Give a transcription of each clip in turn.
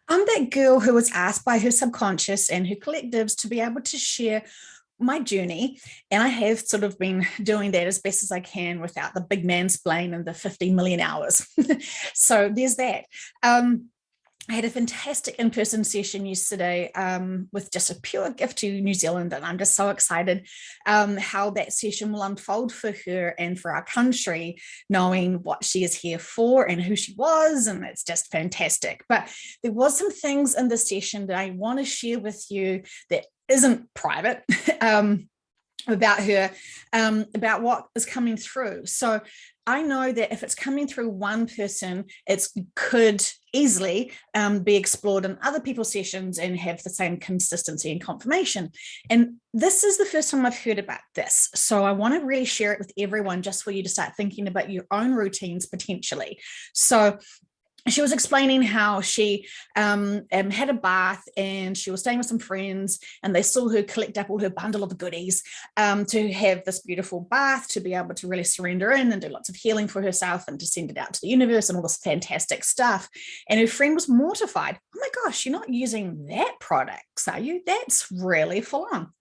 I'm that girl who was asked by her subconscious and her collectives to be able to share my journey. And I have sort of been doing that as best as I can without the big mansplain and the 50 million hours. So there's that. I had a fantastic in-person session yesterday with just a pure gift to New Zealand, and I'm just so excited how that session will unfold for her and for our country, knowing what she is here for and who she was, and it's just fantastic. But there was some things in the session that I want to share with you that isn't private. About her, about what is coming through. So I know that if it's coming through one person, it could easily be explored in other people's sessions and have the same consistency and confirmation. And this is the first time I've heard about this. So I want to really share it with everyone just for you to start thinking about your own routines potentially. So she was explaining how she had a bath and she was staying with some friends, and they saw her collect up all her bundle of goodies to have this beautiful bath, to be able to really surrender in and do lots of healing for herself and to send it out to the universe and all this fantastic stuff. And her friend was mortified. Oh my gosh, you're not using that products, are you? That's really full on.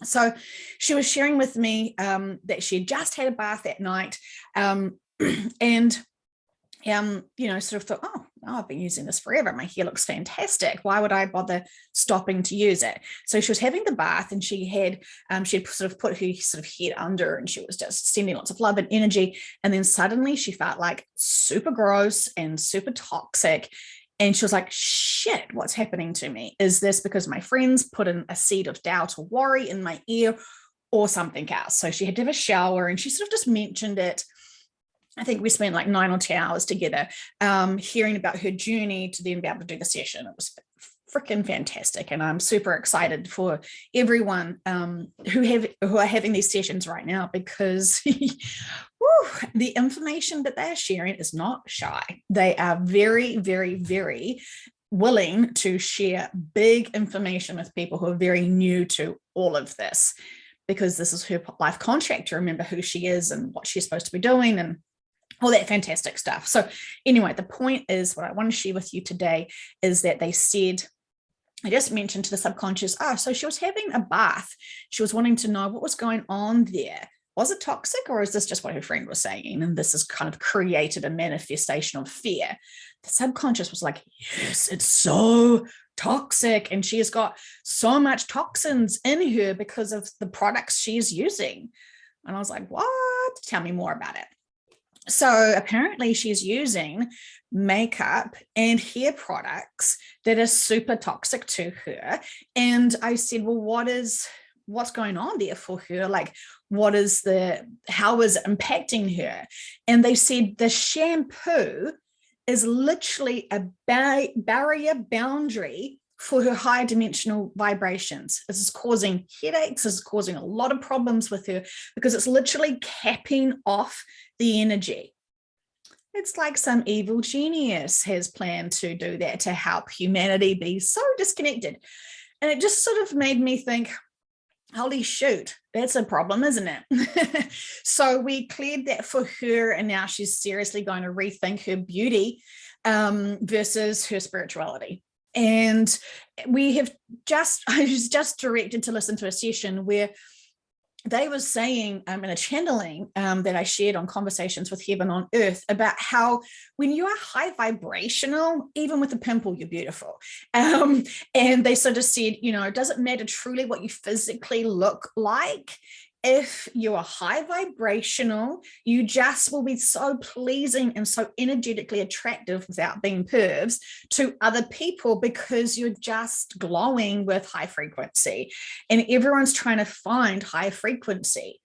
So she was sharing with me that she had just had a bath that night, and sort of thought, oh, I've been using this forever. My hair looks fantastic. Why would I bother stopping to use it? So she was having the bath, and she had sort of put her sort of head under, and she was just sending lots of love and energy. And then suddenly she felt like super gross and super toxic. And she was like, shit, what's happening to me? Is this because my friends put in a seed of doubt or worry in my ear or something else? So she had to have a shower, and she sort of just mentioned it. I think we spent like 9 or 10 hours together hearing about her journey to then be able to do the session. It was freaking fantastic. And I'm super excited for everyone who are having these sessions right now, because the information that they're sharing is not shy. They are very, very, very willing to share big information with people who are very new to all of this, because this is her life contract to remember who she is and what she's supposed to be doing and all that fantastic stuff. So anyway, the point is, what I want to share with you today is that they said, I just mentioned to the subconscious, so she was having a bath. She was wanting to know what was going on there. Was it toxic, or is this just what her friend was saying? And this has kind of created a manifestation of fear. The subconscious was like, yes, it's so toxic. And she has got so much toxins in her because of the products she's using. And I was like, what? Tell me more about it. So apparently she's using makeup and hair products that are super toxic to her. And I said, well, what's going on there for her? Like, how is it impacting her? And they said the shampoo is literally a barrier boundary for her high dimensional vibrations. This is causing headaches. This is causing a lot of problems with her, because it's literally capping off the energy. It's like some evil genius has planned to do that to help humanity be so disconnected. And it just sort of made me think, holy shoot, that's a problem, isn't it? So we cleared that for her, and now she's seriously going to rethink her beauty versus her spirituality. And I was just directed to listen to a session where they were saying in a channeling that I shared on Conversations with Heaven on Earth, about how when you are high vibrational, even with a pimple, you're beautiful. And they sort of said, does it matter truly what you physically look like? If you are high vibrational, you just will be so pleasing and so energetically attractive without being pervs to other people, because you're just glowing with high frequency. And everyone's trying to find high frequency,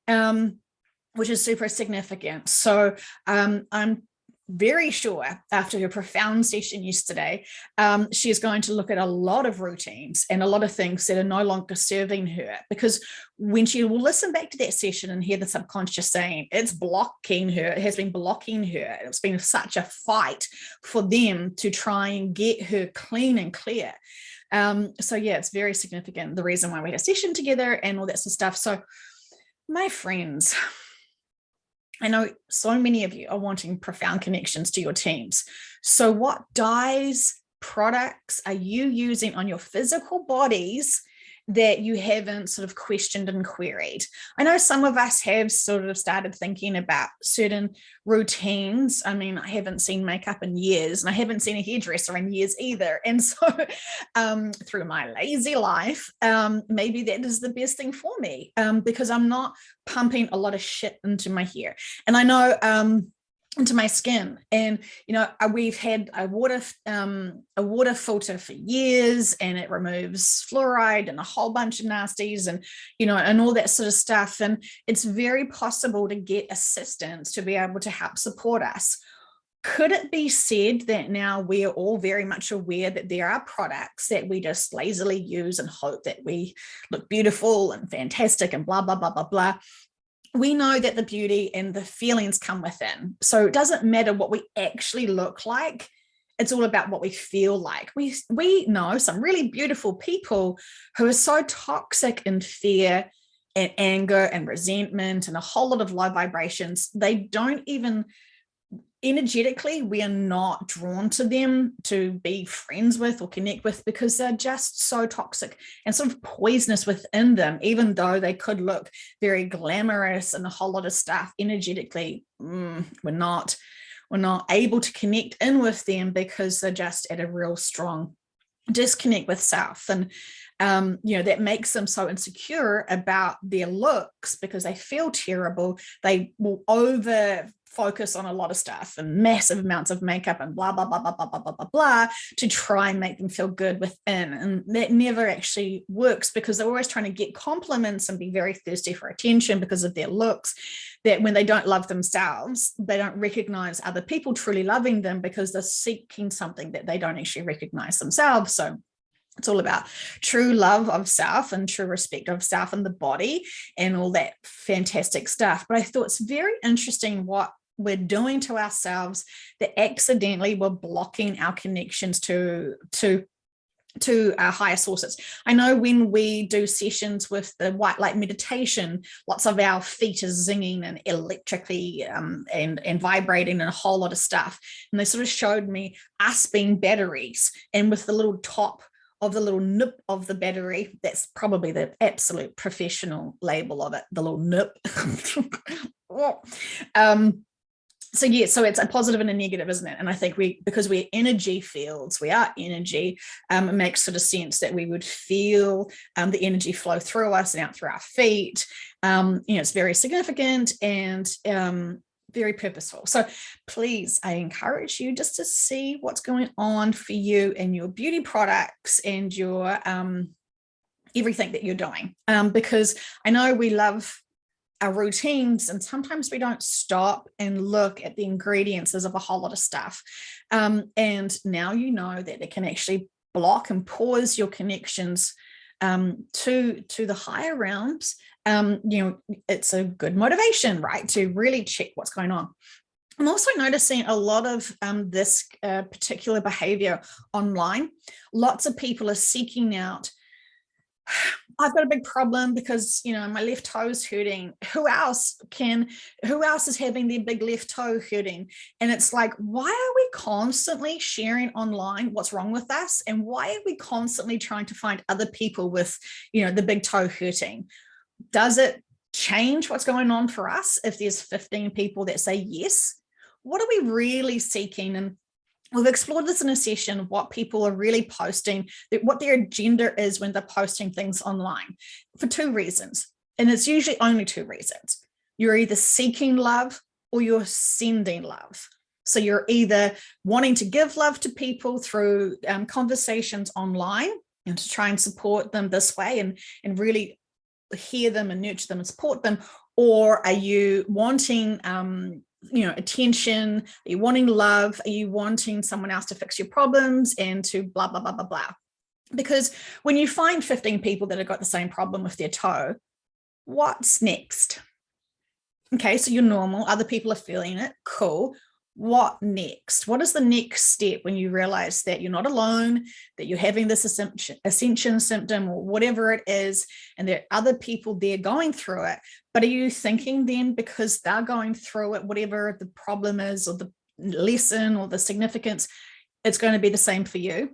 which is super significant. So I'm very sure after her profound session yesterday, she is going to look at a lot of routines and a lot of things that are no longer serving her, because when she will listen back to that session and hear the subconscious saying it's blocking her, it has been blocking her, it's been such a fight for them to try and get her clean and clear. So yeah, it's very significant, the reason why we had a session together and all that sort of stuff. So my friends, I know so many of you are wanting profound connections to your teams. So what dies products are you using on your physical bodies that you haven't sort of questioned and queried? I know some of us have sort of started thinking about certain routines. I mean, I haven't seen makeup in years, and I haven't seen a hairdresser in years either. And so through my lazy life, maybe that is the best thing for me, because I'm not pumping a lot of shit into my hair. And I know into my skin. And we've had a water filter for years, and it removes fluoride and a whole bunch of nasties, and and all that sort of stuff. And it's very possible to get assistance to be able to help support us. Could it be said that now we're all very much aware that there are products that we just lazily use and hope that we look beautiful and fantastic and blah blah blah blah blah? We know that the beauty and the feelings come within. So it doesn't matter what we actually look like. It's all about what we feel like. We know some really beautiful people who are so toxic in fear and anger and resentment and a whole lot of low vibrations. They don't even, energetically, we are not drawn to them to be friends with or connect with, because they're just so toxic and sort of poisonous within them. Even though they could look very glamorous and a whole lot of stuff, energetically, we're not able to connect in with them because they're just at a real strong disconnect with self. And that makes them so insecure about their looks because they feel terrible. They will over focus on a lot of stuff and massive amounts of makeup and blah blah blah blah blah blah blah blah blah to try and make them feel good within. And that never actually works, because they're always trying to get compliments and be very thirsty for attention because of their looks, that when they don't love themselves, they don't recognize other people truly loving them because they're seeking something that they don't actually recognize themselves. So it's all about true love of self and true respect of self and the body and all that fantastic stuff. But I thought it's very interesting what we're doing to ourselves, that accidentally we're blocking our connections to our higher sources. I know when we do sessions with the white light meditation, lots of our feet are zinging and electrically and vibrating and a whole lot of stuff. And they sort of showed me us being batteries, and with the little top of the little nip of the battery, that's probably the absolute professional label of it, the little nip. So it's a positive and a negative, isn't it? And I think because we're energy fields, we are energy, it makes sort of sense that we would feel the energy flow through us and out through our feet. It's very significant and very purposeful. So please, I encourage you just to see what's going on for you and your beauty products and your everything that you're doing, because I know we love our routines, and sometimes we don't stop and look at the ingredients of a whole lot of stuff. And now you know that it can actually block and pause your connections to the higher realms. It's a good motivation, right, to really check what's going on. I'm also noticing a lot of this particular behavior online. Lots of people are seeking out, I've got a big problem because, my left toe is hurting. Who else is having their big left toe hurting? And it's like, why are we constantly sharing online what's wrong with us? And why are we constantly trying to find other people with, the big toe hurting? Does it change what's going on for us if there's 15 people that say yes? What are we really seeking? And we've explored this in a session, what people are really posting, what their agenda is when they're posting things online, for two reasons. And it's usually only two reasons. You're either seeking love or you're sending love. So you're either wanting to give love to people through conversations online and to try and support them this way and really hear them and nurture them and support them, or are you wanting attention? Are you wanting love? Are you wanting someone else to fix your problems and to blah, blah, blah, blah, blah? Because when you find 15 people that have got the same problem with their toe, what's next? Okay, so you're normal. Other people are feeling it. Cool. What next? What is the next step when you realize that you're not alone, that you're having this ascension symptom or whatever it is, and there are other people there going through it? But are you thinking then, because they're going through it, whatever the problem is or the lesson or the significance, it's going to be the same for you.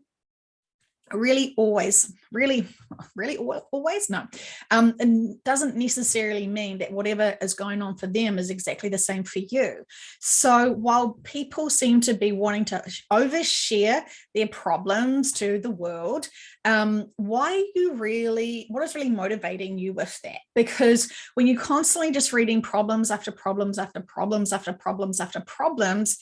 Really always no. It doesn't necessarily mean that whatever is going on for them is exactly the same for you. So while people seem to be wanting to overshare their problems to the world, what is really motivating you with that? Because when you're constantly just reading problems after problems after problems after problems after problems,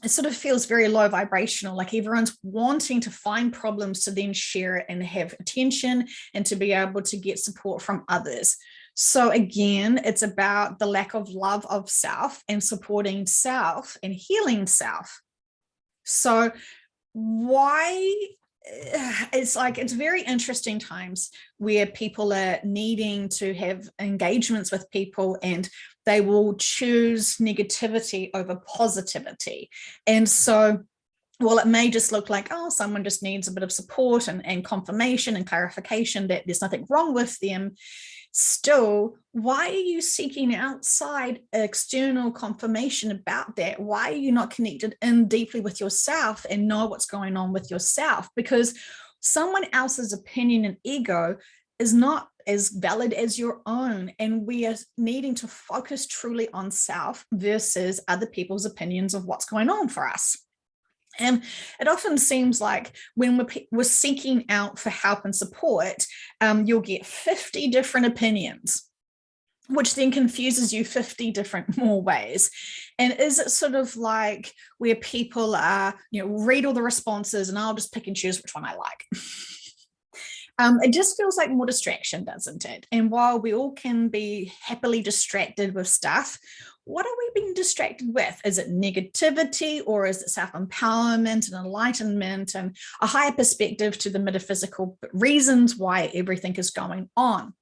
it sort of feels very low vibrational, like everyone's wanting to find problems to then share it and have attention and to be able to get support from others. So again, it's about the lack of love of self and supporting self and healing self. So why it's very interesting times where people are needing to have engagements with people and they will choose negativity over positivity. And so well, it may just look like, oh, someone just needs a bit of support and confirmation and clarification that there's nothing wrong with them. Still, why are you seeking outside external confirmation about that? Why are you not connected in deeply with yourself and know what's going on with yourself? Because someone else's opinion and ego is not as valid as your own. And we are needing to focus truly on self versus other people's opinions of what's going on for us. And it often seems like when we're seeking out for help and support, you'll get 50 different opinions, which then confuses you 50 different more ways. And is it sort of like where people are, read all the responses and I'll just pick and choose which one I like? It just feels like more distraction, doesn't it? And while we all can be happily distracted with stuff, what are we being distracted with? Is it negativity, or is it self-empowerment and enlightenment and a higher perspective to the metaphysical reasons why everything is going on?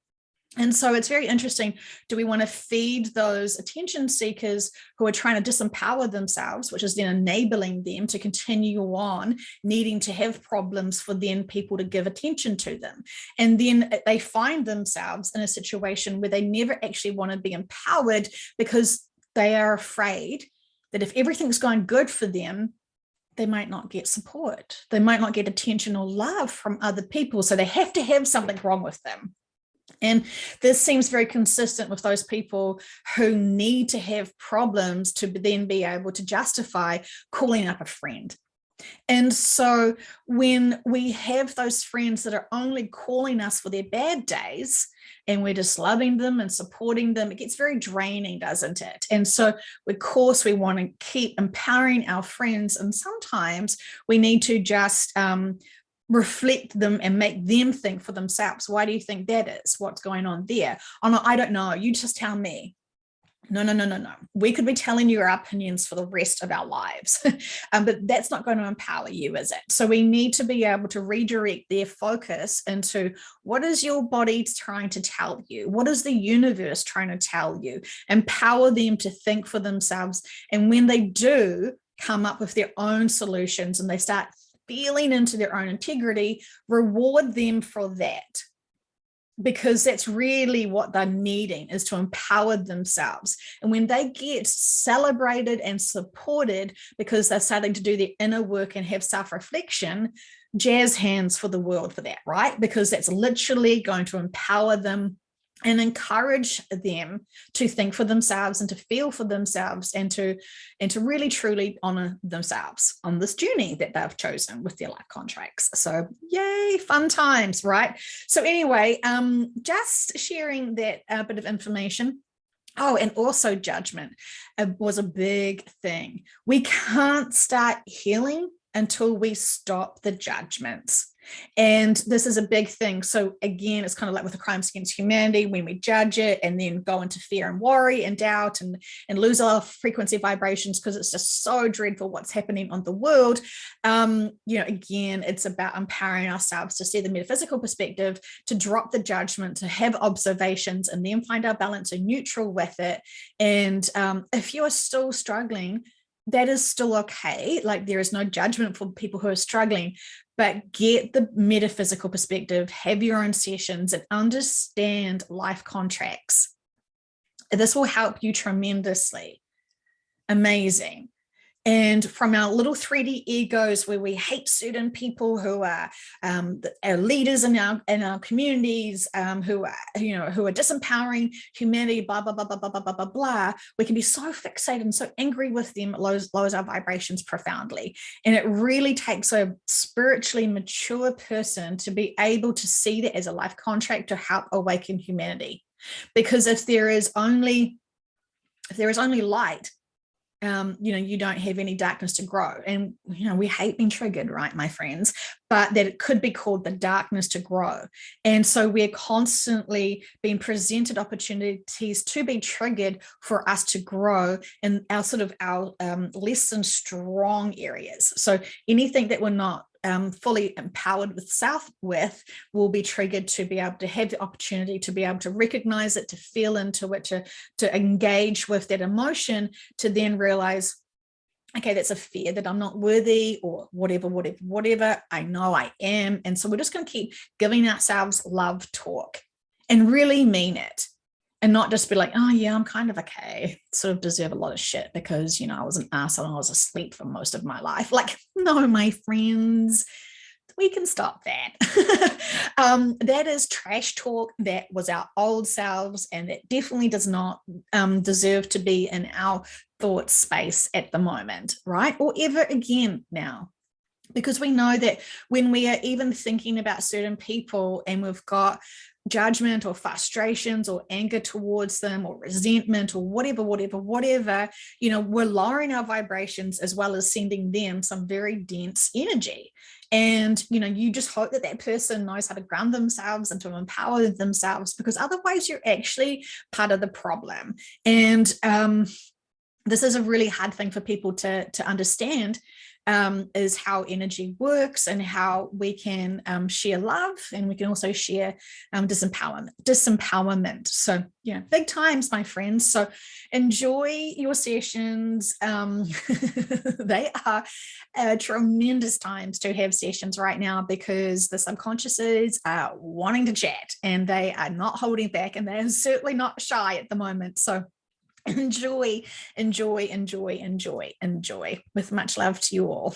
And so it's very interesting. Do we want to feed those attention seekers who are trying to disempower themselves, which is then enabling them to continue on needing to have problems for then people to give attention to them? And then they find themselves in a situation where they never actually want to be empowered because they are afraid that if everything's going good for them, they might not get support. They might not get attention or love from other people. So they have to have something wrong with them. And this seems very consistent with those people who need to have problems to then be able to justify calling up a friend. And so when we have those friends that are only calling us for their bad days and we're just loving them and supporting them, it gets very draining, doesn't it? And so, of course, we want to keep empowering our friends. And sometimes we need to just reflect them and make them think for themselves. Why do you think that is? What's going on there? Oh, no, I don't know. You just tell me. No. We could be telling you our opinions for the rest of our lives, but that's not going to empower you, is it? So we need to be able to redirect their focus into what is your body trying to tell you? What is the universe trying to tell you? Empower them to think for themselves. And when they do come up with their own solutions and they start feeling into their own integrity, reward them for that. Because that's really what they're needing, is to empower themselves. And when they get celebrated and supported because they're starting to do their inner work and have self-reflection, jazz hands for the world for that, right? Because that's literally going to empower them and encourage them to think for themselves and to feel for themselves and to really truly honor themselves on this journey that they've chosen with their life contracts. So yay, fun times, right? So anyway, just sharing that bit of information. Oh, and also judgment was a big thing. We can't start healing until we stop the judgments. And this is a big thing. So again, it's kind of like with the crimes against humanity, when we judge it and then go into fear and worry and doubt and lose our frequency vibrations because it's just so dreadful what's happening on the world. Again, it's about empowering ourselves to see the metaphysical perspective, to drop the judgment, to have observations, and then find our balance and neutral with it. And if you are still struggling, that is still okay. Like, there is no judgment for people who are struggling, but get the metaphysical perspective, have your own sessions, and understand life contracts. This will help you tremendously. Amazing. And from our little 3D egos where we hate certain people who are our leaders in our communities, who are, who are disempowering humanity, blah, blah, blah, blah, blah, blah, blah, blah, blah, we can be so fixated and so angry with them, it lowers our vibrations profoundly. And it really takes a spiritually mature person to be able to see that as a life contract to help awaken humanity. Because if there is only light, you don't have any darkness to grow. And, we hate being triggered, right, my friends, but that it could be called the darkness to grow. And so we're constantly being presented opportunities to be triggered for us to grow in our less than strong areas. So anything that we're not fully empowered with self with will be triggered to be able to have the opportunity to be able to recognize it, to feel into it, to engage with that emotion, to then realize, okay, that's a fear that I'm not worthy, or whatever. I know I am. And so we're just going to keep giving ourselves love talk and really mean it. And not just be like, oh yeah, I'm kind of okay, sort of deserve a lot of shit because, I was an asshole and I was asleep for most of my life. Like, no, my friends, we can stop that. That is trash talk. That was our old selves, and that definitely does not deserve to be in our thought space at the moment, right? Or ever again now. Because we know that when we are even thinking about certain people and we've got judgment or frustrations or anger towards them or resentment or whatever, we're lowering our vibrations as well as sending them some very dense energy. And, you just hope that person knows how to ground themselves and to empower themselves, because otherwise you're actually part of the problem. And this is a really hard thing for people to understand, is how energy works and how we can share love, and we can also share disempowerment. So, big times, my friends. So enjoy your sessions. They are tremendous times to have sessions right now, because the subconsciouses are wanting to chat and they are not holding back, and they are certainly not shy at the moment. So enjoy with much love to you all.